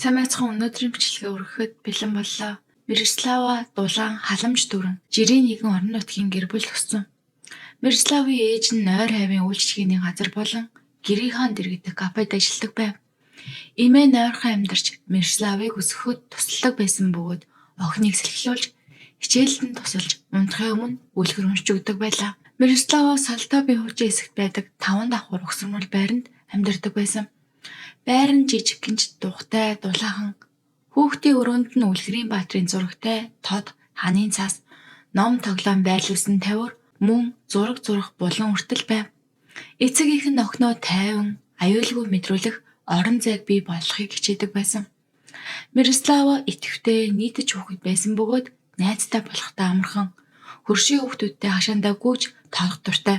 Сайн байцхан өнөөдрийн бичлэгээ өргөхөд бэлэн боллоо. Мирослава дулаан халамж дүрэн жирийн нэгэн орон нутгийн гэр бүл өссөн. Мирославын ээж нь нойр хайвын үйлчлэгээний газар болон гэрийн дэргэдэх кафед ажилладаг байв. Эмээ нойрхон амьдарч Мирославыг өсгөхөд тусалдаг байсан бөгөөд охиныг сэлхлүүлж хичээлд нь тусалж унтахын өмнө үлгэр уншиж өгдөг байлаа. Мирослава Салтовын хүчээ хэсэгт байдаг 5 давхар угсармал байранд амьдардаг байсан. Байр нь жижиг гинж дугтай дулаахан. Хүүхдийн өрөөнд нь үлгэрийн баатрын зурагтай тод ханын цас, ном тоглоом байлуулсан тавиур, мөн зураг зурах булан үртэл байв. Эцэгийнх нь охиноо тайван, аюулгүй мэдрүүлэх орон зайг бий болгохыг хичээдэг байсан. Мирослава идэвхтэй нийтж хүүхэд байсан бөгөөд найзтай болохдоо амархан, хөршийн хүүхдүүдтэй хашаандаа гүйж тоолох дуртай.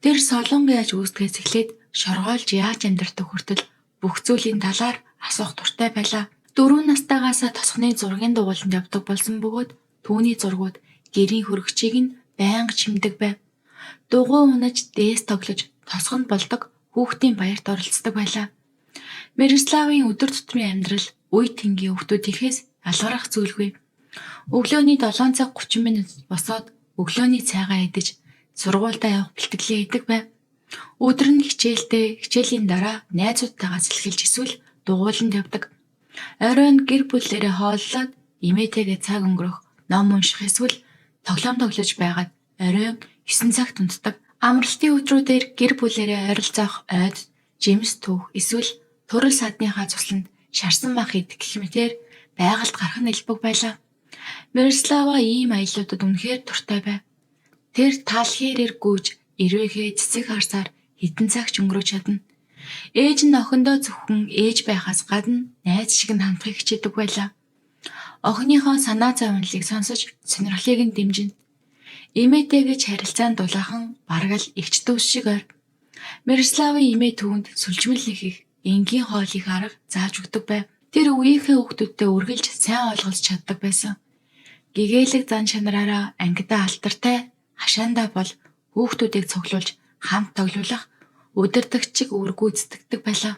Тэр солонго яаж үүсдгээс эхлээд шоргоолж яаж амьдардаг хүртэл бүх зүйлийн талаар асуух дуртай байлаа. 4 настайгаас тосгоны зургийн дугуйланд явдаг болсон бөгөөд түүний зургууд гэрийн хөрөгчийг нь байнга чимдэг байв. Дугуй унаж дээс тоглож тосгонд болдог хүүхдийн баярт оролцдог байлаа. Мирославын өдөр тутмын амьдрал үе тэнгийн хүүхдүүдийнхээс ялгарах зүйлгүй. Өглөөний 7 цаг 30 минут босоод өглөөний цайгаа идэж сургуультай явах бэлтгэлээ хийдэг байв. Өдөр нь хичээлийн дараа найзуудтайгаа сэлхэлж эсвэл дугуйланд явдаг. Оройн гэр бүлээрээ хооллоод эмээтэйгээ цаг өнгөрөх, ном унших эсвэл тоглоом тоглож байгаад оройн 9 цагт унтдаг. Амралтын өдрүүдээр гэр бүлээрээ ойролцоох ойд, жимс түүх эсвэл турал садныхаа цусланд шарсан мах идэх гэх мэтээр байгальд гарах нь элбэг байлаа. Мирослава ийм аяллуудад үнэхээр дуртай байв. Тэр тал хэрээр гүйж ирвэхээ цэцэг харсаар хэдэн цагч өнгөрөөж чадна. Ээж нь охиндоо зөвхөн ээж байхаас гадна найз шиг нь хандахыг хичээдэг байлаа. Охиныхоо санаа зовнилыг сонсож сонирхлыг нь дэмжинэ. Эмээтэйгэж харилцаанд дулаахан бараг л эгч дүүс шиг ойр. Мирославын эмээ түүнд сүлжмэл их энгийн хоолыг арга зааж өгдөг байв. Тэр үеийнхээ хүүхдүүдтэй үргэлж сайн ойлголцож чаддаг байсан. Гэгээлэг зан чанараараа ангидаа алтартай, хашаандаа бол хүүхдүүдийг цуглуулж хамт тоглуулах удирдагчиг үргүйцэтгэдэг байлаа.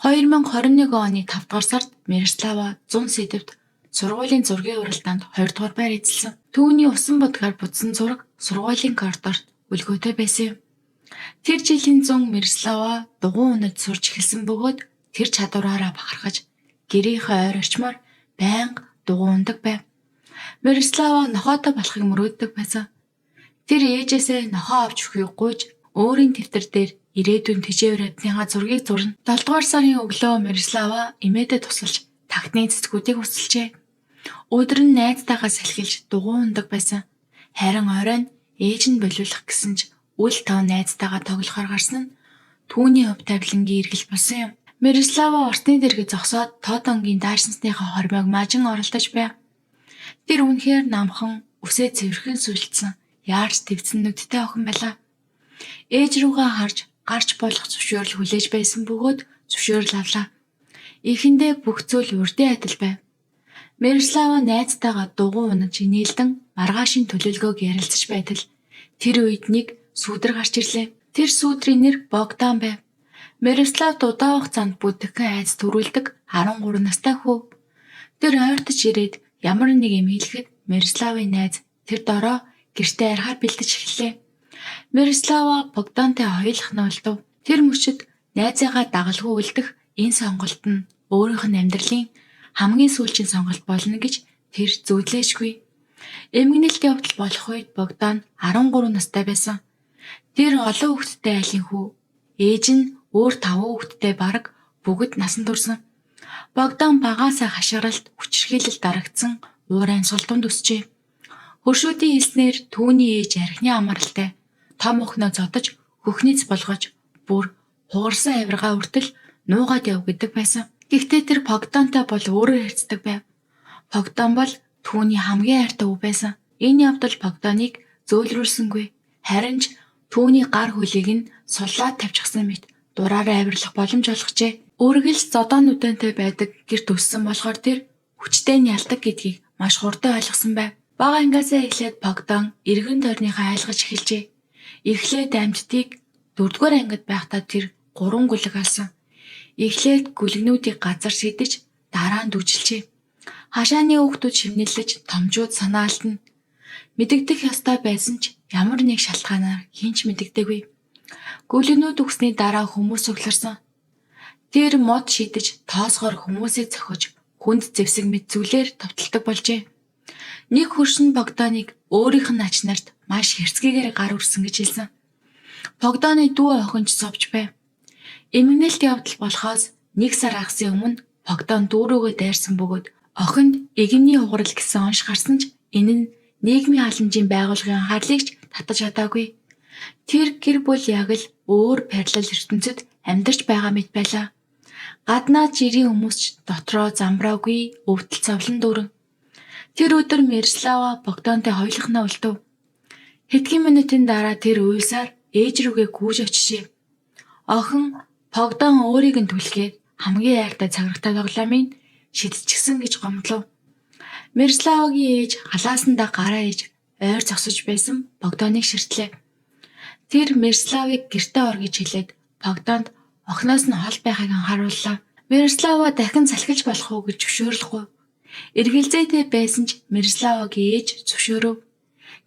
2021 оны 5 дугаар сард Мирослава 100 сэдвт сургуулийн зургийн уралдаанд 2 дугаар байр эзэлсэн. Түүний усан будгаар будсан зураг сургуулийн коридорт үлгөөтэй байсан юм. Тэр жилийн 100 Мирослава дугуй унаж сурч эхэлсэн бөгөөд тэр чадвараараа бахархаж гэрийнхээ ойр орчмоор байнга дугуй ундаг байв. Мирослава нохоотой болохыг мөрөөддөг байсан. Тэр ээжээсээ нохоо авч өгөхийг гуйж өөрийн дэвтэр дээр ирээдүйн тэжээвэр амьтныхаа зургийг зурна. 7 дугаар сарын өглөө Мирослава эмээдээ тусалж тагтны цэцгүүдийг үсэлжээ. Өдөр нь найзтайгаа салхилж дугуй ундаг байсан. Харин оройн ээж нь болиулах гэсэн ч үл тав найзтайгаа тоглохоор гарсан нь түүний хувь тавилангийн эргэл болсон юм. Мирослава орсны дэргэд зогсоод тоодонгийн дайсансныхаа хормойг мажин оролдож байв. Тэр үнэхээр намхан, үсээ цэвэрхэн сүлжсэн, яарч твцэн нүдтэй охин байлаа. Ээж рүүгээ харж гарч болох зөвшөөрөл хүлээж байсан бөгөөд зөвшөөрөл авлаа. Эхэндээ бүх зүйл урдын адил байв. Мирослава найзтайгаа дугуй унаж инээлдэн маргаашийн төлөвлөгөөг ярилцаж байтал тэр үед нэг сүүдэр гарч ирлээ. Тэр сүүдрийн нэр Богдан байв. Мирослав удаан хугацаанд бүдэгхэн айц төрүүлдэг 13 настай хүү. Тэр ойртож ирээд ямар нэг юм хэлэхэд Мирославын найз тэр дороо гэртээ арихаар бэлдэж эхэллээ. Мирослава Богдантай хоёулах нь болдов. Тэр мөчид найзаагаа дагалгүй үлдэх энэ сонголт нь өөрийнх нь амьдралын хамгийн сүүлчийн сонголт болно гэж тэр зүйдлээшгүй. Эмгэнэлт явдал болох үед Богдан 13 настай байсан. Тэр олон хүүхэдтэй айлын хүү. Ээж нь өөр 5 хүүхэдтэй бараг бүгд насан турсан. Богдан багаасаа хашгиралт, хүчирхийлэл дарагдсан уурайн султамд өсчээ. Хөршүүдийн хэлснээр түүний ээж архины амралтай том охиноо зодож хөхнийц болгож бүр хугарсан авиргаа үртэл нуугаад яв гэдэг байсан. Гэхдээ тэр Богдантай бол өөрөө харьцдаг байв. Богдан бол түүний хамгийн хайртай өвөө байсан. Энэ явдал Богданыг зөөлрүүлсэнгүй. Харин ч түүний гар хөлийг нь суллаад тавьчихсан мэт дураараа авирлах боломж олгожээ. Үргэлж зодоонуудтай байдаг гэрт өссөн болохоор тэр хүчтэй нь ялдаг гэдгийг маш хурдан ойлгосон байв. Бага ангиасаа эхлээд Богдан эргэн тойрныхаа айлгаж эхэлжээ. Эхлээд амьтдыг 4-р ангид байхдаа тэр 3 гүлэг алсан. Эхлээд гүлгнүүдийг газар шидэж дараа нь дүгжилжээ. Хашааны хүүхдүүд шивнэлж томжууд санаа алдна. Мэдэгдэх ёстой байсан ч ямар нэг шалтгаанаар хинч мэдэгдээгүй. Гүлгнүүд өгсний дараа хүмүүс угларсан. Тэр мод шидэж тоосгоор хүмүүсийг зохиж хүнд зэвсэг мэт зүйлээр товтолдог болжээ. Нэг хөршин Богданыг өөрийнх нь ач нарт маш хэрцгийгээр гар үрсэн гэж хэлсэн. Богданы дүү охинч зовж байв. Эмгэнэлт явдал болохоос 1 сар хагасын өмнө Богдан дүү рүүгээ дайрсан бөгөөд охинд эгний уграл гэсэн онш гарсан ч энэ нь нийгмийн халамжийн байгууллагын анхаарлыг ч татаж чадаагүй. Тэр гэр бүл яг л өөр параллел ертөнцид амьдарч байгаа мэт байлаа. Гаднаа жирийн хүмүүс ч дотроо замбраагүй өвдөл цовлон дүүрэн. Тэр өдөр Мирослава Богдантай хоёулахнаа үлдэв. Хэдхэн минутын дараа тэр уйлсаар ээж рүүгээ гүйж очижээ. Охин Богдан өөрийг нь түлхээд хамгийн айртай цагиртай тоглоомыг шидчихсэн гэж гомдлов. Мирославагийн ээж халаасандаа гараа ээж ойр зогсож байсан Богданыг ширтлээ. Тэр Мирославыг гэртээ ор гэж хэлээд Богданд охиноос нь хол байхыг анхаарууллаа. Мирослава дахин салхилж болох уу гэж зөвшөөрлөхгүй. Эргэлзээтэй байсан ч Мирославагийн ээж зөвшөөрөв.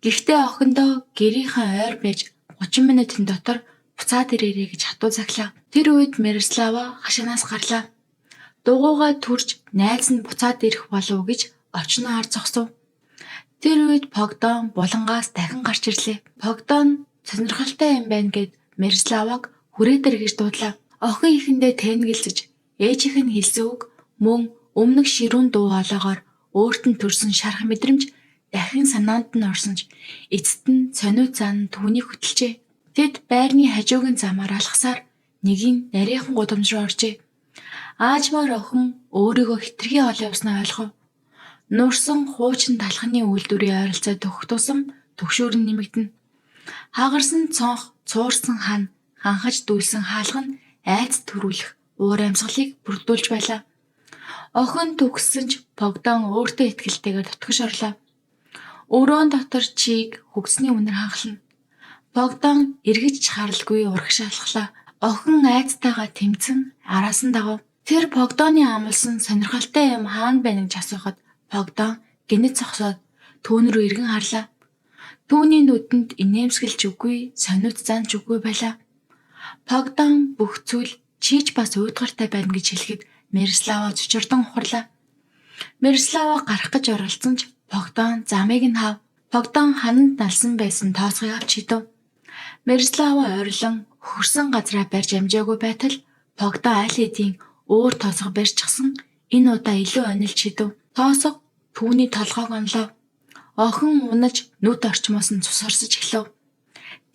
Гэхдээ охиндоо гэрийнхээ ойр байж 30 минутын дотор буцаад ирээрэй гэж хатуу захлаа. Тэр үед Мирослава хашаанаас гарлаа. Дугуйгаа түрж найз нь буцаад ирэх болов гэж орчноо харж зогсов. Тэр үед Богдан булангаас дахин гарч ирлээ. Богдан сонирхолтой юм байна гэд Мирославаг хүрээ дээр гэж дуудлаа. Охин ихэндээ тэнэгэлзэж ээжийнх нь хэлсэн үг мөн өмнөх ширүүн дуу хоолойгоор өөрт нь төрсөн шарах мэдрэмж дахин санаанд нь орсон ч эцэст нь сониуд зан түүнийг хөтөлжээ. Тэд байрны хажуугийн замаар алхасаар нэгийн нарийнхан гудамж руу оржээ. Аажмаар охин өөрийгөө хитрхи ол явснаа ойлгов. Нурсан хуучин талхны үйлдвэрийн ойролцоо төгөх тусам төгшөөр нь нэмэгдэнэ. Хагарсан цонх, цуурсан хан, ханхаж дүүлсэн хаалга нь айц төрүүлэх уур амьсгалыг бүрдүүлж байлаа. Охин төгссөн ч Богдан өөртөө итгэлтэйгээр тотгош орлоо. Өрөөн дотор чийг хөгсний үнэр ханхлана. Богдан эргэж чаралгүй урагш алхлаа. Охин айцтайгаа тэмцэн араас нь дагав. Тэр Богданы амлсан сонирхолтой юм хаана байна гэж асуухад Богдан гинэт зогсоод түүн рүү эргэн харлаа. Түүний нүдэнд инээмсэглэж үгүй, сониуд занч үгүй байлаа. Богдан бүх зүйл чийж бас уйдгартай байна гэж хэлэхэд Мирослава зочирдон ухарлаа. Мирослава гарах гэж оролцсон ч Богдан замыг нь хав. Богдан хананд налсан байсан тоосгыг авч хидв. Мирослава ойрлон хөрсөн газраа барьж амжаагүй байтал Богдан аль хэдийн өөр тоосго барьчихсан энэ удаа илүү онилж хидв. Тоосго түүний толгойг онлоо. Охин унаж нүд орчмоос нь цус орсож эхлэв.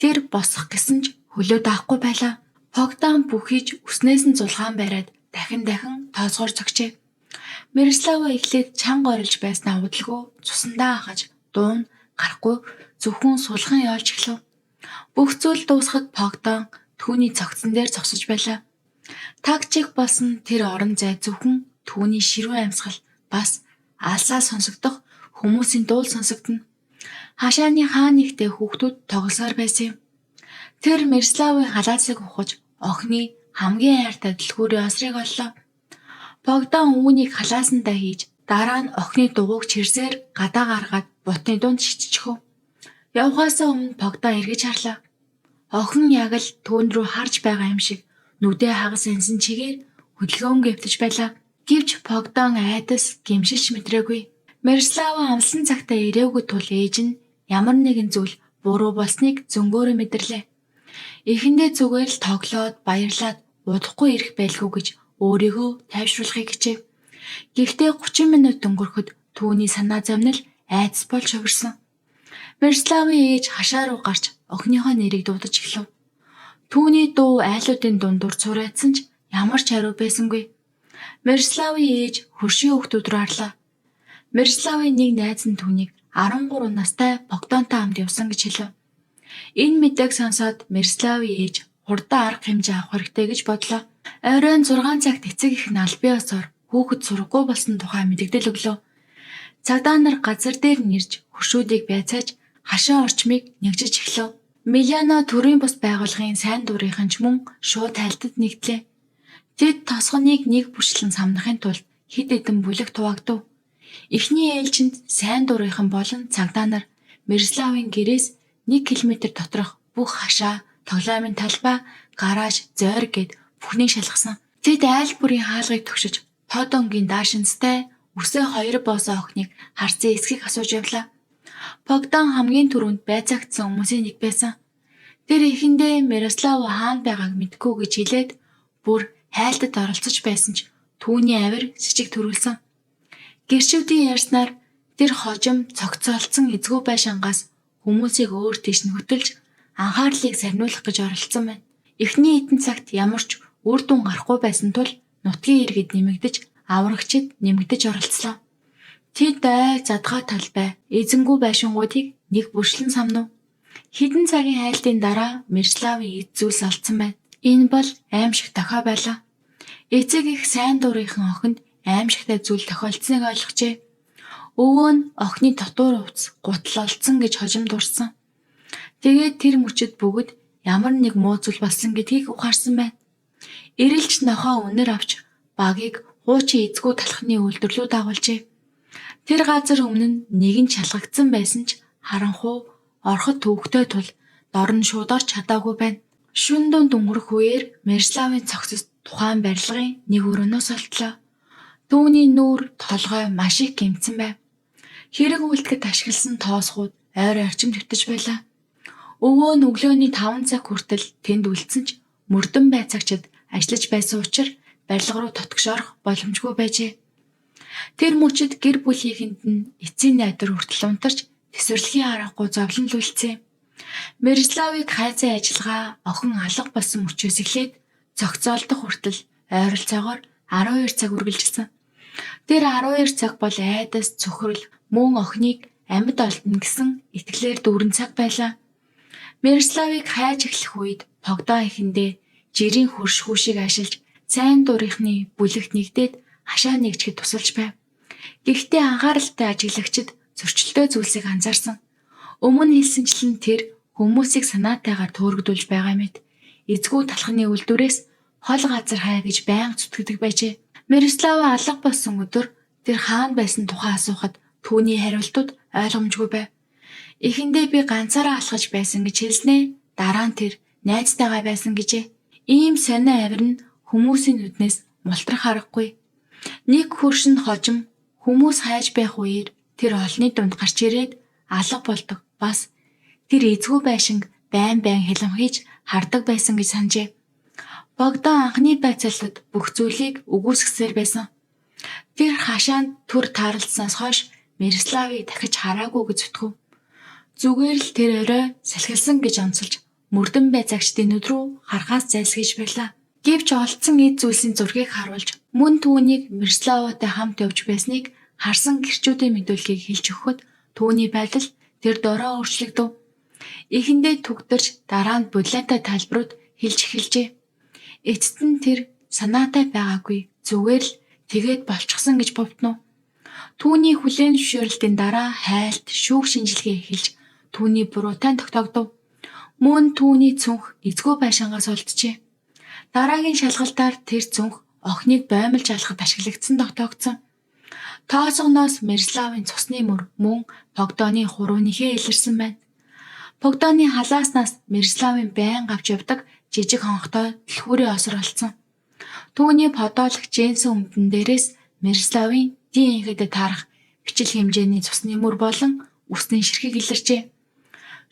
Тэр босох гэсэн ч хөлөө даахгүй байлаа. Богдан бүхийж өснөөс нь зулгаан бариад дахин тоосгоор зогчээ. Мирослава эхлээд чанга орилж байснаа удалгүй цусандаа хахаж дуун гарахгүй зөвхөн сулхан явж эхлэв. Бүх зүйл дуусахад Богдан түүний цогцсон дээр зогсож байлаа. Тагчиг болсон тэр орон зай зөвхөн түүний ширүүн амьсгал бас алсаа сонсогдох хүмүүсийн дуул сонсогдно. Хашааны хаан нэгтэй хүүхдүүд тоглосоор байсан юм. Тэр Мирославын халаасыг ухаж охины хамгийн айртай дэлгүүрийн осрыг оллоо. Богдан үүнийг халаасандаа хийж дараа нь охины дугуйг чирсээр гадаа гаргаад бутны дунд шиччихв. Явхаасаа өмнө Богдан эргэж харлаа. Охин яг л түүн рүү харж байгаа юм шиг нүдээ хагас ансан чигээр хөдөлгөөн гэвтэж байлаа. Гэвч Богдан айдас гэмшилч мэдрээгүй. Мирослава амлсан цагтаа ирээгүй тул ээж нь ямар нэгэн зүйл буруу болсныг зөнгөөрөө мэдэрлээ. Эхэндээ зүгээр л тоглоод баярлаад удахгүй ирэх байлгүй гэж өөрийгөө тайвшруулахыг хичээв. Гэхдээ 30 минут өнгөрөхөд түүний санаа зовнил айдас болж хувирсан. Мирославын ээж хашаа руу гарч охиныхоо нэрийг дуудаж эхлэв. Түүний дуу айлуудын дундуур цуурайтсан ч ямар ч хариу байсангүй. Мирославын ээж хөршийн хүүхдүүд рүү харлаа. Мирославын нэг найз нь түүнийг 13 настай Богдантай хамт явсан гэж хэлв. Энэ мэдээг сонсоод Мирославын ээж хурдан арга хэмжээ авах хэрэгтэй гэж бодлоо. Оройн 6 цагт эцэг их нь албан ёсоор хүүхэд сурахгүй болсон тухай мэдэгдэл өглөө. Цагдаа нар газар дээр нэрж хөршүүдийг байцааж хашаа орчмыг нэгжиж эхлэв. Милано төрийн бус байгууллагын сайн дурынхан ч мөн шууд тайлтад нэгдлээ. Тэд тосгоныг нэг бүрчлэн самнахын тулд хэд хэдэн бүлэг хуваагдав. Эхний ээлжинд сайн дурынхан болон цагдаа нар Мирославын гэрээс 1 км доторх бүх хашаа, тоглоомын талбай, гараж, зойр гэд бүхнийг шалгасан. Тэд айл бүрийн хаалгыг төгшөж, тод өнгийн даашинзтай үсээ 2 боосоо охиныг харцын эсхийг асууж явлаа. Богдан хамгийн түрүүнд байцаагдсан хүмүүсийн нэг байсан. Тэр эхэндээ Мирослав хаана байгааг мэдэхгүй гэж хэлээд бүр хайлтад оролцож байсан ч түүний авир сэжиг төрүүлсэн. Гэрчүүдийн ярьснаар тэр хожим цогцолцсон эзгүй байшингаас хүмүүсийг өөр тийш нь хөтөлж анхаарлыг сарниулах гэж оролцсон байна. Эхний эдэн цагт ямар ч үр дүн гарахгүй байсан тул нутгийн иргэд нэмэгдэж, аврагчид нэмэгдэж оролцлоо. Тэд ай задгаа талбай, эзэнгүй байшингуудыг нэг бүршлэн самнав. Хэдэн цагийн хайлтын дараа Мирославын эд зүйлс алдсан байна. Энэ бол аимшиг дохио байлаа. Эцэг их сайн дурынхан охинд аимшигтай зүйл тохиолдсныг ойлгожээ. Өвөө нь охины дотуур хувцс гутал олдсон гэж хожим дурсан. Тэгээд тэр мөчөд бүгд ямар нэг муу зүйл болсон гэдгийг ухаарсан байна. Эрэлж нохоо үнэр авч багийг хуучин эзгүй талхны үйлдвэрлэлүүд дагуулжээ. Тэр газар өмнө нь нэгэн чалгагдсан байсан ч харанхуу ороход төвөгтэй тул дор нь шууд орч чадаагүй байна. Шүн дунд өнгөрөх үеэр Мирославын цогцос тухайн барилгын нэг өрөөнөөс олтлоо. Түүний нүүр толгой маш их гэмтсэн байв. Хэрэг үйлдэхэд ашигласан тоосгууд ойр орчим твтэж байлаа. Өвөө нь өглөөний 5 цаг хүртэл тэнд үлдсэн ч мөрдөн байцаагчид ажиллаж байсан учраас барилга руу тотгошорох боломжгүй байжээ. Тэр мөчид гэр бүлийнхэнд нь эцсийн найдвар хүртэл унтарч тэсвэрлэхийн аргагүй зовлон үлдсэн. Мирославыг хайцын ажиллагаа охин алга болсон мөчөөс эхлээд зохицоолдох хүртэл ойролцоогоор 12 цаг үргэлжилсэн. Тэр 12 цаг бол айдас цөхрөл мөн охиныг амьд олдно гэсэн итгэлээр дүүрэн цаг байлаа. Мирославыг хайж эхлэх үед Богдан эхэндээ жирийн хөрш хүүшийг ашиглаж сайн дурынхны бүлэгт нэгдээд хашаа нэгжихэд тусалж байв. Гэхдээ анхааралтай ажиглагчид зөрчилтэй зүйлсийг анзаарсан. Өмнө хэлсэнчлэн тэр хүмүүсийг санаатайгаар төөрөгдүүлж байгаа мэт эзгүй талхны үйлдвэрээс хол газар хай гэж байнга зүтгэдэг байжээ. Мирослава алга болсон өдөр тэр хаана байсан тухай асуухад түүний хариултууд ойлгомжгүй байв. Эхэндээ би ганцаараа алхаж байсан гэж хэлснээ. Дараа нь тэр найзтайгаа байсан гэжээ. Ийм сонио авир нь хүмүүсийн нүднээс мултрах аргагүй. Нэг хөршин хожим хүмүүс хайж байх үеэр тэр олны дунд гарч ирээд алга болдог. Бас тэр эзгүй байшинг байн хилэмхийж хардаг байсан гэж санджээ. Богдан анхны байцаалууд бүх зүйлийг үгүйсгэсээр байсан. Тэр хашаанд төр таарлснаас хойш Мирославыг дахиж хараагүй гэж зүтгэв. Зүгээр л тэр орой салхилсан гэж онцолж мөрдөн байцаагчдын нүд рүү харахаас зайлсхийж байлаа. Гэвч олдсон эд зүйлсийн зургийг харуулж мөн түүнийг Мирославатай хамт явж байсныг харсан гэрчүүдийн мэдүүлгийг хэлж өгөхөд түүний байдал тэр дороо өөрчлөгдөв. Эхэндээ түгтэрч дараа нь будлаатай тайлбарууд хэлж эхэлжээ. Эцэст нь тэр санаатай байгаагүй зүгээр л тэгээд болчихсон гэж бовднов. Түүний хүлээн зөвшөөрлтийн дараа хайлт шүүх шинжилгээ эхэлж түүний буруутай тогтоогдов. Мөн түүний цүнх эзгүй байшингаас олджээ. Дараагийн шалгалтаар тэр цүнх охиныг боомлж алахад ашиглагдсан тогтоогдсон. Тоосгоноос Мирославын цусны мөр мөн Богданы хурууныхээ илэрсэн байна. Богданы халааснаас Мирославын байн авч явдаг жижиг хонхтой дэлхүүрийн осор олцсон. Түүний подоолох джинсэн өмдөн дээрээс Мирославын дийн инхэдэд таарах бичил хэмжээний цусны мөр болон үсний ширхэг илэрчээ.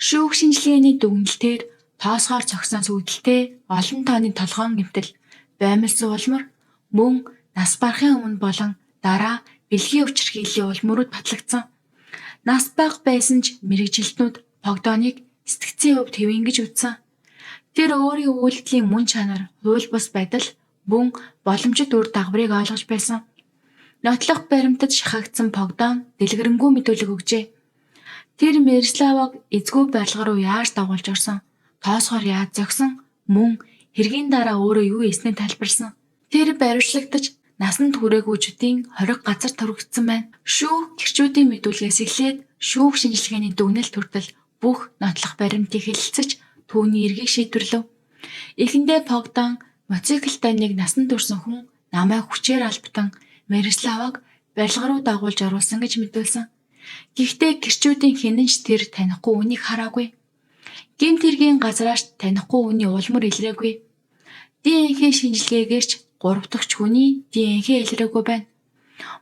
Шүүх шинжилгээний дүгнэлтээр тоосгоор цогсон сүгдэлтэй олон тооны толгоон гэмтэл, боомлсон улмар, мөн нас барахын өмнө болон дараа бэлгийн өвчрхийллийн улмөрүүд батлагдсан. Нас бага байсан ч мэрэгжилтнүүд Богданыг сэтгцийн хувьд хэвэн гэж үзсэн. Тэр өөрийн үйлдэлийн мөн чанар, хууль бус байдал, мөн боломжит үр дагаврыг ойлгож байсан. Нотлох баримтад шахагдсан Богдан дэлгэрэнгүй мэдүүлэг өгжээ. Тэр Мирославыг эзгүй барилга руу яаж дагуулж орсон, тоосгоор яаж зогсон, мөн хэргийн дараа өөрөө юу хийснээ тайлбарлсан. Тэр баривчлагдаж насанд хүрээгүйчүүдийн хориг газар төрөгдсөн байна. Шүүх гэрчүүдийн мэдүүлгээс эхлээд шүүх шинжилгээний дүгнэлт хүртэл бүх нотлох баримтыг хэлэлцэж түүний эргийг шийдвэрлэв. Эхэндээ Богдан Мотоциклтай нэг насанд хүрсэн хүн намайг хүчээр албатан Мирославаг барилга руу дагуулж оруулсан гэж мэдүүлсэн. Гэхдээ гэрчүүдийн хэдэн ч тэр танихгүй үнийг хараагүй. Гэмт хэргийн газраас танихгүй үний улмар илрээгүй. ДНХ шинжилгээгээрч 3 дахь хүний ДНХ илрээгүй байна.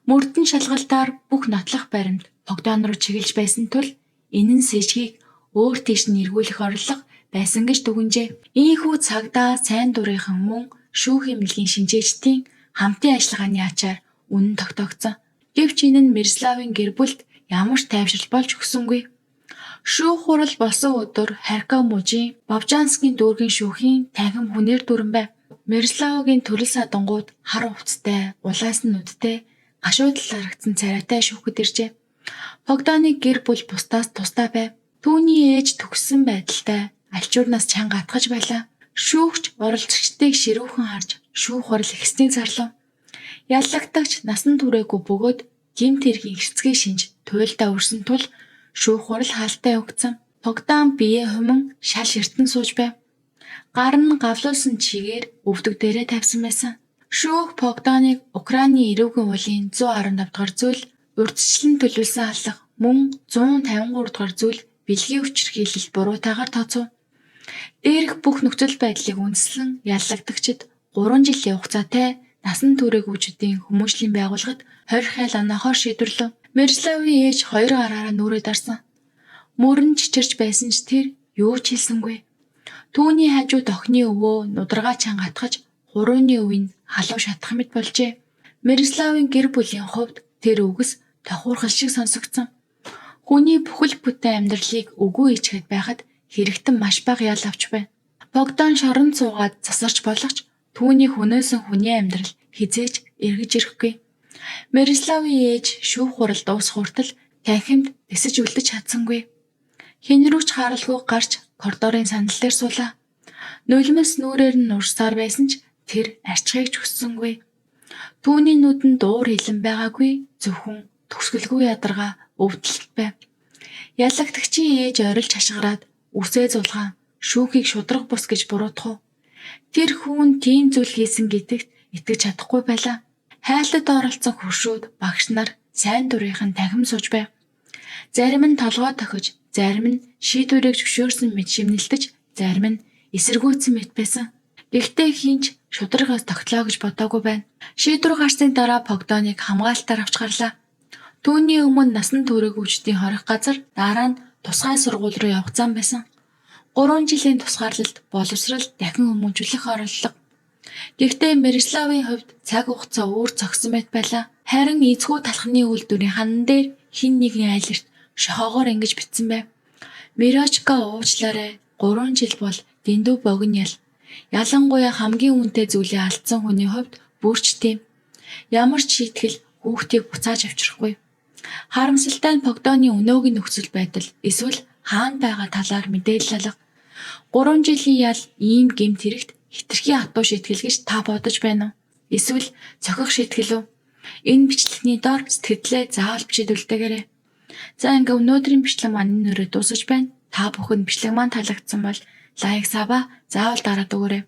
Мөрдөн шалгалтаар бүх нотлох баримт Богдан руу чиглэж байсан тул энэ нь с сэжгийг өөр тийш нь эргүүлэх орлого байсан гэж дүгнжээ. Ийхүү цагдаа сайн дурынхан мөн шүүх эмнэлгийн шинжээчдийн хамтын ажиллагааны ачаар үнэн тогтоогдсон. Гэвч энэ нь Мирославын гэр бүлд ямар ч тайвшрал болж өгсөнгүй. Шүүх хурал болсон өдөр Харьков мужийн Бобжанскийн дүүргийн шүүхийн танхим хүнээр дүрэн байв. Мирославагийн төрөл садангууд хар хувцастай, улаасан нүдтэй, гашуудлал харагдсан царайтай шүүхэд иржээ. Богданы гэр бүл бусдаас тусдаа байв. Түүний ээж төгссөн байдалтай альчуурнаас чанга атгаж байлаа. Шүүгч оролцогчдыг ширүүхэн харж шүүх хурал эхэлснийг зарлав. Яллагдагч насан туршаагүй бөгөөд гэмт хэргийн хэрцгий шинж туйлдаа өрсөн тул шүүх хурал хаалттай өгцөн. Богдан биеэ хуман шал ширтэн сууж байв. Гар нь гавлуулсан чигээр өвдөг дээрээ тавьсан байсан. Шүүх Богданыг Украины эрүүгийн уулын 115 дахь зүйл урьдчилан төлөвлөсөн алга мөн 153 дахь зүйл бэлгийн хүчирхийлэлд буруутайгаар тооцов. Дээрх бүх нөхцөл байдлыг үндэслэн яллагдагчид 3 жилийн хугацаатай насан туршаагүйчүүдийн хүмүүжлийн байгууллагад 20 хайл оноохоор шийдвэрлэв. Мирославын ээж 2 гараараа нүрээ дарсан. Мөрөн чичирч байсан ч тэр юу ч хэлсэнгүй. Түүний хажууд охины өвөө нударгаа чанга атгаж хурууны өвийг халуун шатах мэт болжээ. Мирославын гэр бүлийн хувьд тэр үгс тохуурхал шиг сонсогдсон. Хүний бүхэл бүтэн амьдралыг үгүй ичгээд байхад хэрэгтэн маш бага ял авч байна. Богдан шоронд суугаад засарч болох ч түүний хөнөөсөн хүний амьдрал хизээж эргэж ирэхгүй. Мирославын ээж шүүх хурал дуусах хүртэл танхимд дэсэж үлдэж чадсангүй. Хэн рүүч харалгүй гарч коридорын сандал дээр суулаа. Нулимс нүрээр нь урсаар байсан ч тэр арчхийг ч хүссэнгүй. Түүний нүдэнд дуур хилэн байгаагүй, зөвхөн төгсгөлгүй ядаргаа өвдөлт байв. Ялагдагчийн ээж орилж хашгираад үсээ зулгаан шүүхийг шудраг бус гэж буруутгав. Тэр хүн тийм зүйл хийсэн гэдэгт итгэж чадахгүй байлаа. Хайлтад оролцсон хөршүүд багш нар сайн дурынхан танхим сууж байв. Зарим нь толгой тохиж, зарим нь шийдвэрийг зөвшөөрсөн мэт шимнэлдэж, зарим нь эсэргүүцсэн мэт байсан. Гэхдээ хинч шудрагаас тогтлоо гэж бодоогүй байна. Шийдвэр гарсны дараа Богданыг хамгаалтаар авч гарлаа. Түүний өмнө насан туршаагүйчдийн хорих газар, дараа нь тусгай сургууль руу явах зам байсан. 3 жилийн тусгаарлалт боловсрал дахин хүмүүжүүлэх орлого. Гэхдээ Мирославын хувьд цаг хугацаа өөр зогссон байт байлаа. Харин эзгүй талхны үйлдвэрийн ханан дээр хин нэгний айлэрт шохоогоор ингэж бичсэн байв. Мирочка уучлаарай. 3 жил бол дэндүү богино ял. Ялангуяа хамгийн үнэтэй зүйлээ алдсан хүний хувьд бүрч тийм. Ямар ч шийтгэл хүүхдийг буцааж авчрахгүй. Харамсалтай нь Богданы өнөөгийн нөхцөл байдал эсвэл хаана байгаа талаар мэдээлэл алга. 3 жилийн ял ийм гэмт хэрэгт хитрхи хатуу шийтгэл гэж та бодож байна уу? Эсвэл цохих шийтгэл үү? Энэ бичлэгний доор сэтгэлдээ заавал бичиж. За ингээ өнөөдрийн бичлэг маань энэ өрөө дуусаж байна. Та бүхэнд бичлэг маань таалагдсан бол лайк сава заавал дараад өгөөрэй.